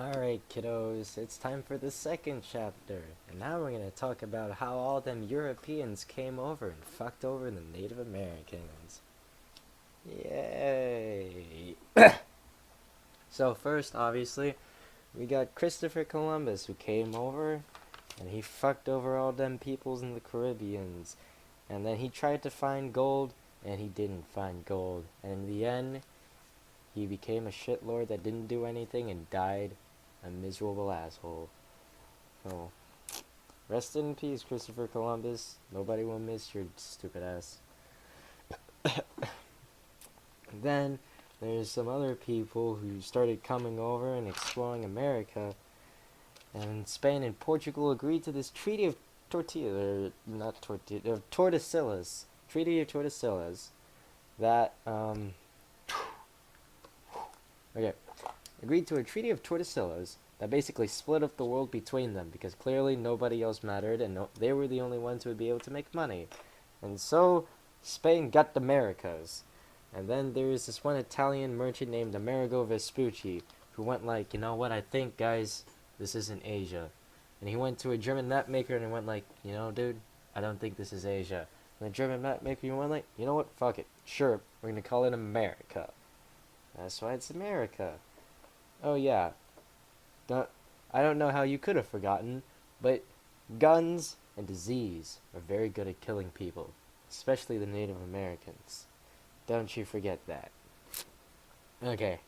Alright, kiddos, it's time for the second chapter. And now we're gonna talk about how all them Europeans came over and fucked over the Native Americans. Yay! So, first, obviously, we got Christopher Columbus who came over and he fucked over all them peoples in the Caribbeans. And then he tried to find gold and he didn't find gold. And in the end, he became a shitlord that didn't do anything and died a miserable asshole. So, rest in peace, Christopher Columbus. Nobody will miss your stupid ass. Then, there's some other people who started coming over and exploring America, and Spain and Portugal agreed to this Treaty of Tordesillas. Treaty of Tordesillas. That, okay. Agreed to a Treaty of Tordesillas that basically split up the world between them because clearly nobody else mattered and they were the only ones who would be able to make money. And so Spain got the Americas. And then there's this one Italian merchant named Amerigo Vespucci who went like, you know what, I think, guys, this isn't Asia. And he went to a German map maker and went like, you know, dude, I don't think this is Asia. And the German map maker went like, you know what, fuck it. Sure, we're going to call it America. That's why it's America. Oh yeah, I don't know how you could have forgotten, but guns and disease are very good at killing people, especially the Native Americans. Don't you forget that. Okay.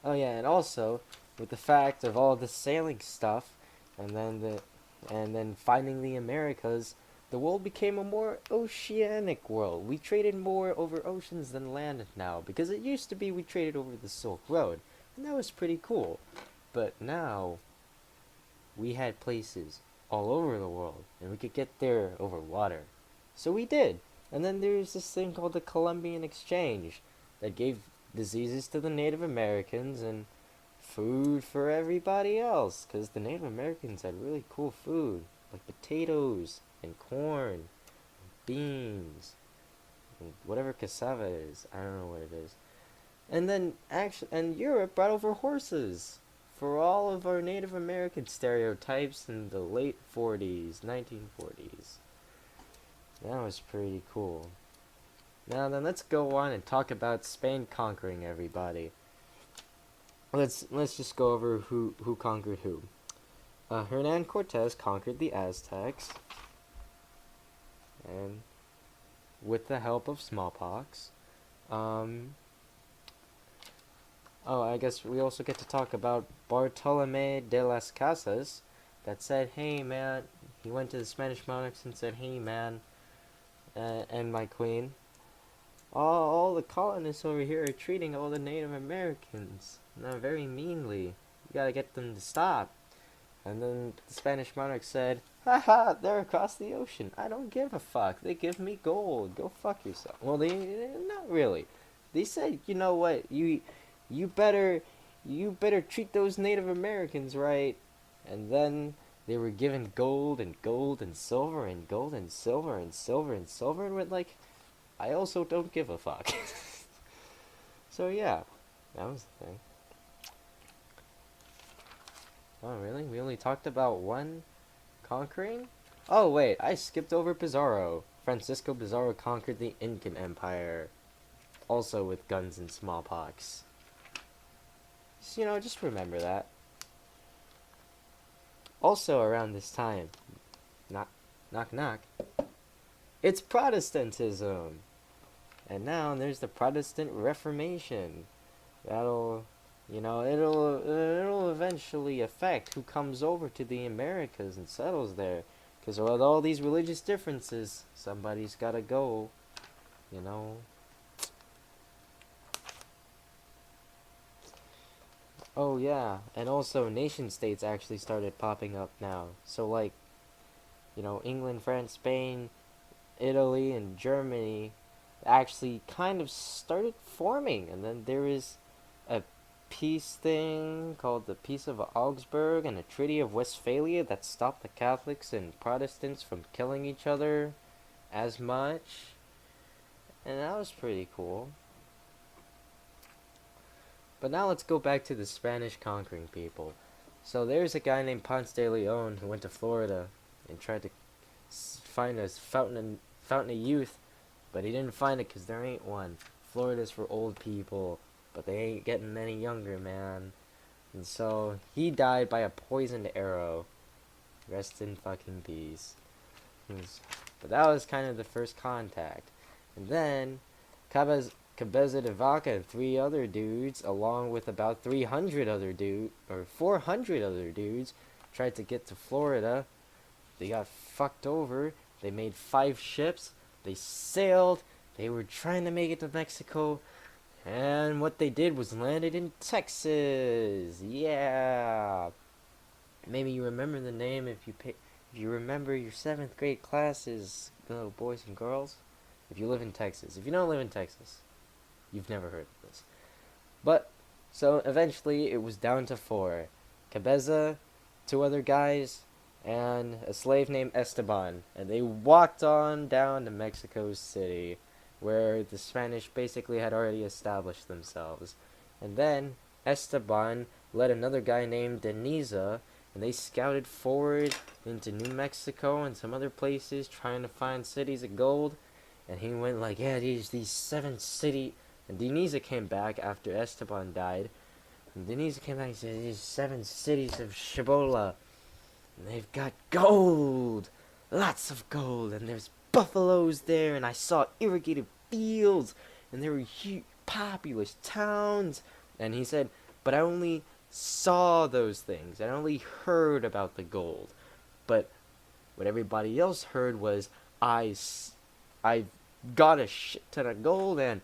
Oh yeah, and also with the fact of all the sailing stuff, and then finding the Americas, the world became a more oceanic world. We traded more over oceans than land now, because it used to be we traded over the Silk Road, and that was pretty cool. But now we had places all over the world, and we could get there over water. So we did. And then there's this thing called the Columbian Exchange that gave diseases to the Native Americans and food for everybody else, because the Native Americans had really cool food, like potatoes and corn, and beans, and whatever cassava is. I don't know what it is. And then Europe brought over horses for all of our Native American stereotypes in the late 40s, 1940s. That was pretty cool. Now then, let's go on and talk about Spain conquering everybody. Let's just go over who conquered who. Hernan Cortez conquered the Aztecs, and with the help of smallpox. Oh, I guess we also get to talk about Bartolome de las Casas, that said, hey man, he went to the Spanish monarchs and said, hey man, and my queen, all the colonists over here are treating all the Native Americans very meanly. You gotta get them to stop. And then the Spanish monarch said, haha, they're across the ocean. I don't give a fuck. They give me gold. Go fuck yourself. Well, they not really. They said, you know what, you better treat those Native Americans right. And then they were given gold and gold and silver and gold and silver and silver and silver and went like, I also don't give a fuck. So yeah, that was the thing. Oh really? We only talked about one conquering? Oh wait, I skipped over Pizarro. Francisco Pizarro conquered the Incan Empire, also with guns and smallpox. Just remember that. Also around this time, knock, knock, knock, it's Protestantism. And now there's the Protestant Reformation. It'll eventually affect who comes over to the Americas and settles there. Because with all these religious differences, somebody's gotta go, you know. Oh yeah, and also nation states actually started popping up now. So like, England, France, Spain, Italy, and Germany actually kind of started forming. And then there is a peace thing called the Peace of Augsburg and a Treaty of Westphalia that stopped the Catholics and Protestants from killing each other as much. And that was pretty cool. But now let's go back to the Spanish conquering people. So there's a guy named Ponce de Leon who went to Florida and tried to find a fountain of youth, but he didn't find it because there ain't one. Florida's for old people, but they ain't getting any younger, man. And so he died by a poisoned arrow. Rest in fucking peace. But that was kind of the first contact. And then Cabeza de Vaca and 3 other dudes, along with about 300 other dudes, or 400 other dudes, tried to get to Florida. They got fucked over. They made 5 ships. They sailed. They were trying to make it to Mexico. And what they did was landed in Texas. Yeah. Maybe you remember the name if you remember your 7th grade classes, little boys and girls. If you live in Texas. If you don't live in Texas, you've never heard of this. But, so eventually it was down to 4. Cabeza, 2 other guys, and a slave named Esteban. And they walked on down to Mexico City, where the Spanish basically had already established themselves. And then Esteban led another guy named Deniza, and they scouted forward into New Mexico and some other places trying to find cities of gold. And he went like, yeah, these 7 city. And Deniza came back after Esteban died. And Deniza came back and said, these 7 cities of Cibola, and they've got gold, lots of gold, and there's buffaloes there, and I saw irrigated fields, and there were huge, populous towns. And he said, but I only saw those things. I only heard about the gold. But what everybody else heard was, I got a shit ton of gold, and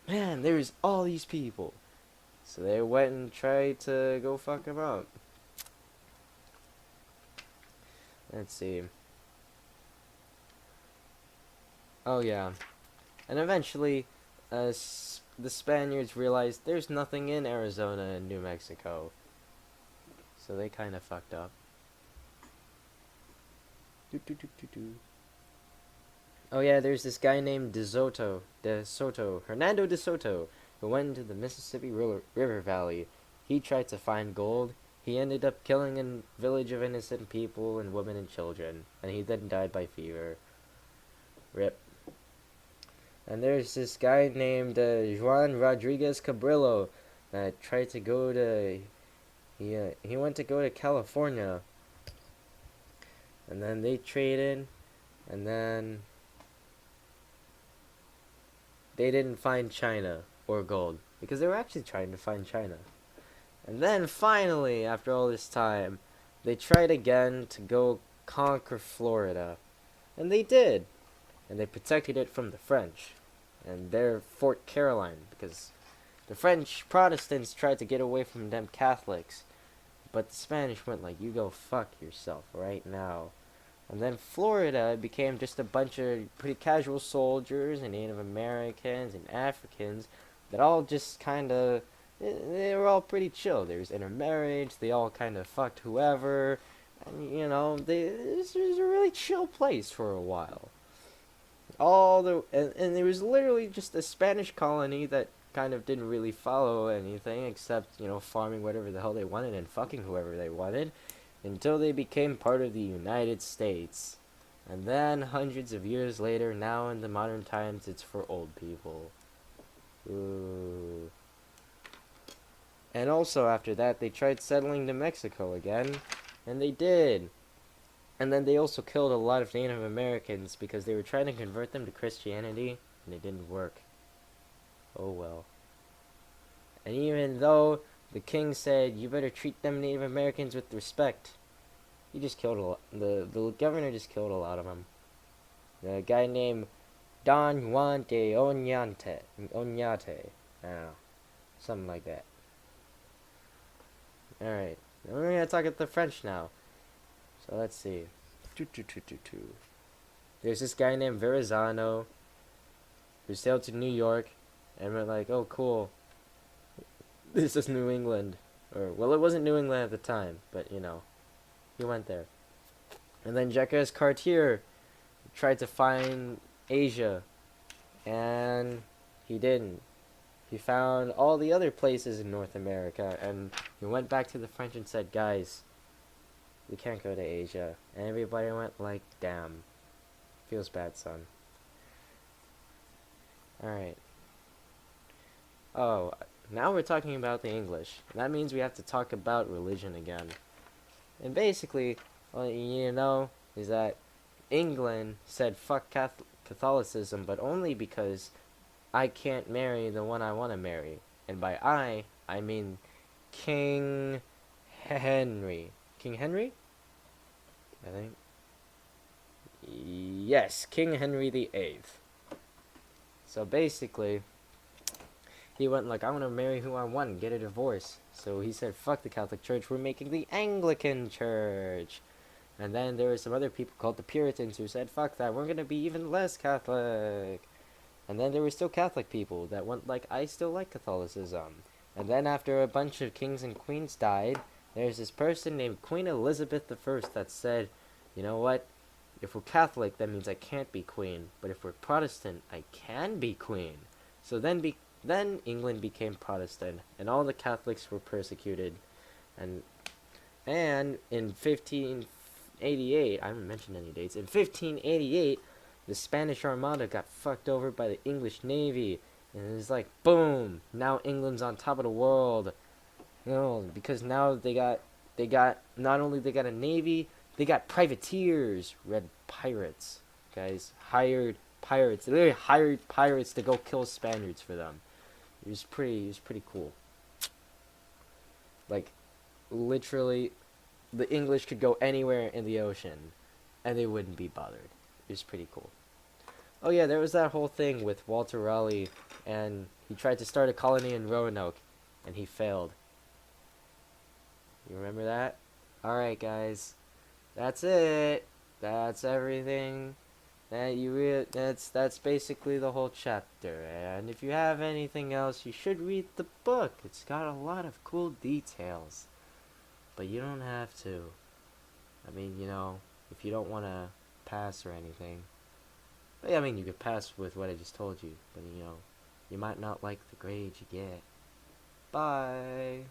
man, there's all these people. So they went and tried to go fuck him up. Let's see. Oh yeah. And eventually, the Spaniards realized there's nothing in Arizona and New Mexico. So they kind of fucked up. Oh yeah, there's this guy named Hernando de Soto, who went into the Mississippi River Valley. He tried to find gold. He ended up killing a village of innocent people and women and children, and he then died by fever. Rip. And there's this guy named Juan Rodriguez Cabrillo that tried to go to... He went to go to California. And then they traded, and then they didn't find China or gold, because they were actually trying to find China. And then finally, after all this time, they tried again to go conquer Florida. And they did. And they protected it from the French and their Fort Caroline, because the French Protestants tried to get away from them Catholics. But the Spanish went like, you go fuck yourself right now. And then Florida became just a bunch of pretty casual soldiers and Native Americans and Africans that all just kind of, they were all pretty chill. There was intermarriage, they all kind of fucked whoever, and you know, it was a really chill place for a while. And there was literally just a Spanish colony that kind of didn't really follow anything except, you know, farming whatever the hell they wanted and fucking whoever they wanted, until they became part of the United States. And then, hundreds of years later, now in the modern times, it's for old people. Ooh. And also after that, they tried settling New Mexico again, and they did. And then they also killed a lot of Native Americans because they were trying to convert them to Christianity, and it didn't work. Oh well. And even though the king said, you better treat them Native Americans with respect, he just killed a lot. The governor just killed a lot of them. The guy named Don Juan de Oñate. I don't know. Something like that. Alright. We're going to talk at the French now. So let's see. There's this guy named Verrazano who sailed to New York and went like, oh cool, this is New England. Or, well, it wasn't New England at the time, but you know, he went there. And then Jacques Cartier tried to find Asia, and he didn't. He found all the other places in North America, and he went back to the French and said, guys, we can't go to Asia. And everybody went like, damn. Feels bad, son. Alright. Oh, now we're talking about the English. That means we have to talk about religion again. And basically, all you need to know is that England said fuck Catholicism, but only because I can't marry the one I want to marry. And by I mean King Henry. King Henry? I think. Yes, King Henry VIII. So basically, he went like, I want to marry who I want and get a divorce. So he said, fuck the Catholic Church, we're making the Anglican Church. And then there were some other people called the Puritans who said, fuck that, we're going to be even less Catholic. And then there were still Catholic people that went like, I still like Catholicism. And then after a bunch of kings and queens died, there's this person named Queen Elizabeth I that said, you know what? If we're Catholic, that means I can't be queen. But if we're Protestant, I can be queen. So then England became Protestant, and all the Catholics were persecuted. And in 1588, I haven't mentioned any dates. In 1588, the Spanish Armada got fucked over by the English Navy, and it was like, boom! Now England's on top of the world. You know, because now they got not only they got a navy, they got privateers, red pirates, guys, hired pirates. They literally hired pirates to go kill Spaniards for them. It was pretty cool. Like, literally, the English could go anywhere in the ocean, and they wouldn't be bothered. It was pretty cool. Oh yeah, there was that whole thing with Walter Raleigh, and he tried to start a colony in Roanoke, and he failed. You remember that? Alright, guys. That's it. That's everything that that's basically the whole chapter. And if you have anything else, you should read the book. It's got a lot of cool details. But you don't have to. I mean, you know, if you don't want to pass or anything. But I mean, you could pass with what I just told you. But, you know, you might not like the grades you get. Bye.